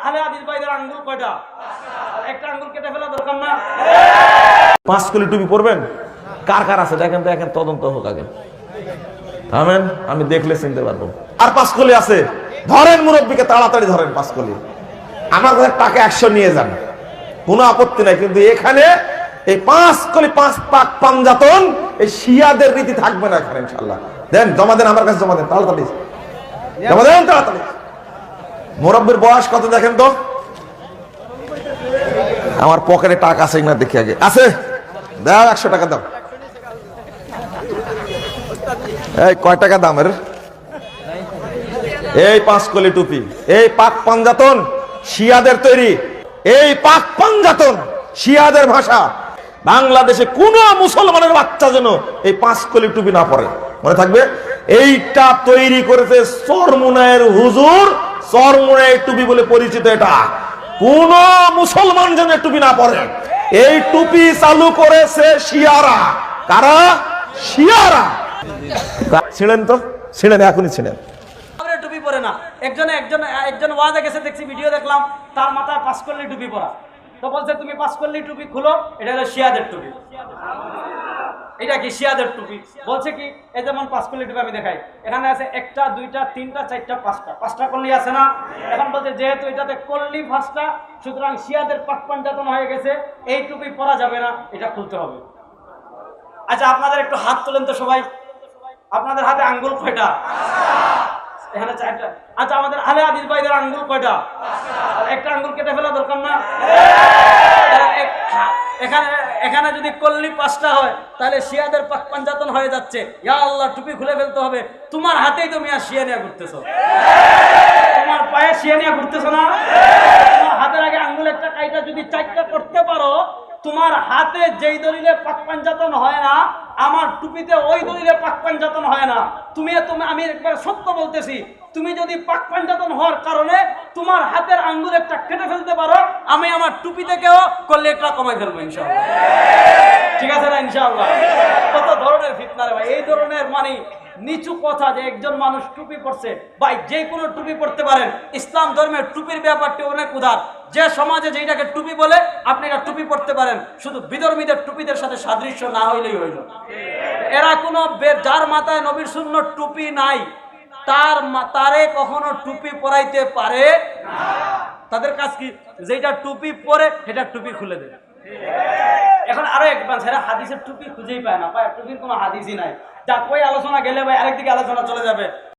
আলে আদিস ভাইদের আঙ্গুল কয়টা? একটা আঙ্গুল কেটে ফেলা দরকার না? 5 কলি টুপি পরবেন? কার কার আছে দেখেন তো, এখন তদন্ত হোক আগে। থামেন, আমি দেখলে চিনতে পারবো। আর 5 কলি আছে? ধরেন মুরব্বীকে, তাড়াতাড়ি ধরেন 5 কলি। আমার কাছে টাকা 100 নিয়ে যান, কোনো আপত্তি নাই, কিন্তু এখানে এই 5 কলি 5 পাক পাঞ্জাতন এই শিয়াদের রীতি থাকবে না এখানে ইনশাআল্লাহ। দেন, জমা দেন, আমার কাছে জমা দেন, তাড়াতাড়ি জমা দেন, তাড়াতাড়ি। মুরব্বীর বয়স কত দেখেন তো, আমার পকেটে টাকা আছে না দেখি আগে। আছে? দাও, 100 টাকা দাও। এই কয় টাকা দামের এই 5 কলি টুপি? এই পাক পাঞ্জাতন শিয়াদের তৈরি, এই পাক পাঞ্জাতন শিয়াদের ভাষা। বাংলাদেশে কোন মুসলমানের বাচ্চা যেন এই 5 কলি টুপি না পরে, মনে থাকবে। এইটা তৈরি করেছে চরমুনায়ের হুজুর, চরমুনায়ের টুপি বলে পরিচিত। এটা কোন মুসলমান যেন টুপি না পরে। এই টুপি চালু করেছে শিয়ারা। কারা? শিয়ারা। ছিলেন তো, ছিলেন, এখনই ছিলেন। টুপি পরে না। একজন ওয়াজে গেছে, দেখছি ভিডিও দেখলাম, তার মাথায় 5 কলি টুপি পরা। তো বলছে তুমি 5 কলি টুপি খুলো, এটা হলো শিয়াদের টুপি। এটা কি শিয়াদের টুপি? বলছে কি, এই যেমন 5 কলি টুপি আমি দেখাই, এখানে আছে 1টা 2টা 3টা 4টা 5টা কলি আছে না? এখন বলছে যেহেতু এটাতে কল্লি 5টা, সুতরাং শিয়াদের পাক পাঞ্জাতন হয়ে গেছে, এই টুপি পরা যাবে না, এটা খুলতে হবে। আচ্ছা, আপনাদের একটু হাত তোলেন তো সবাই। আপনাদের হাতে আঙ্গুল কয়টা? এখানে 4টা। আচ্ছা, আমাদের আলে আদিস ভাইদের আঙ্গুল কয়টা? একটা আঙ্গুল কেটে ফেলা দরকার না? এখানে যদি কল্লি 5টা হয়, তাহলে শিয়াদের পাক পাঞ্জাতন হয়ে যাচ্ছে। ইয়া আল্লাহ, টুপি খুলে ফেলতে হবে। তোমার হাতেই তো মিয়া শিয়া নিয়ে ঘুরতেছো, তোমার পায়ে শিয়া নিয়ে ঘুরতেছো না? তোমার হাতের আগে আঙ্গুল একটা কাইটা যদি 4টা করতে পারো, তোমার হাতে যেই দলিলে পাক পাঞ্জাতন হয় না, আমার টুপিতে ওই দলিলে পাক পাঞ্জাতন হয় না। আমি একবার সত্য বলতেছি, তুমি যদি পাক পাঞ্জাতন হওয়ার কারণে তোমার হাতের আঙ্গুল একটা কেটে ফেলতে পারো, আমি আমার টুপি থেকেও করলে একটা কমাই ফেলবো ইনশাআল্লাহ। ঠিক আছে না? ইনশাআল্লাহ। কত ধরনের ফিতনা রে ভাই! এই ধরনের মানে নিচু কথা যে একজন মানুষ টুপি পরছে, ভাই যে কোনো টুপি পরতে পারেন। ইসলাম ধর্মের টুপির ব্যাপারটি অনেক উদার। যে সমাজে যেটাকে টুপি বলে, আপনি এটা টুপি পরতে পারেন, শুধু বিধর্মীদের টুপিদের সাথে সাদৃশ্য না হইলেই হইল। এরা কোনো যার মাথায় নবীর সুন্নত টুপি নাই, তারে কখনো টুপি পরাইতে পারে না। তাদের কাজ কি? যেটা টুপি পরে সেটা টুপি খুলে দেবে। এখন আরো অ্যাডভান্স, এরা হাদিসের টুপি খুঁজেই পায় না, টুপির কোনো হাদিসই নাই। যা কই আলোচনা গেলে ভাই আরেকদিকে আলোচনা চলে যাবে।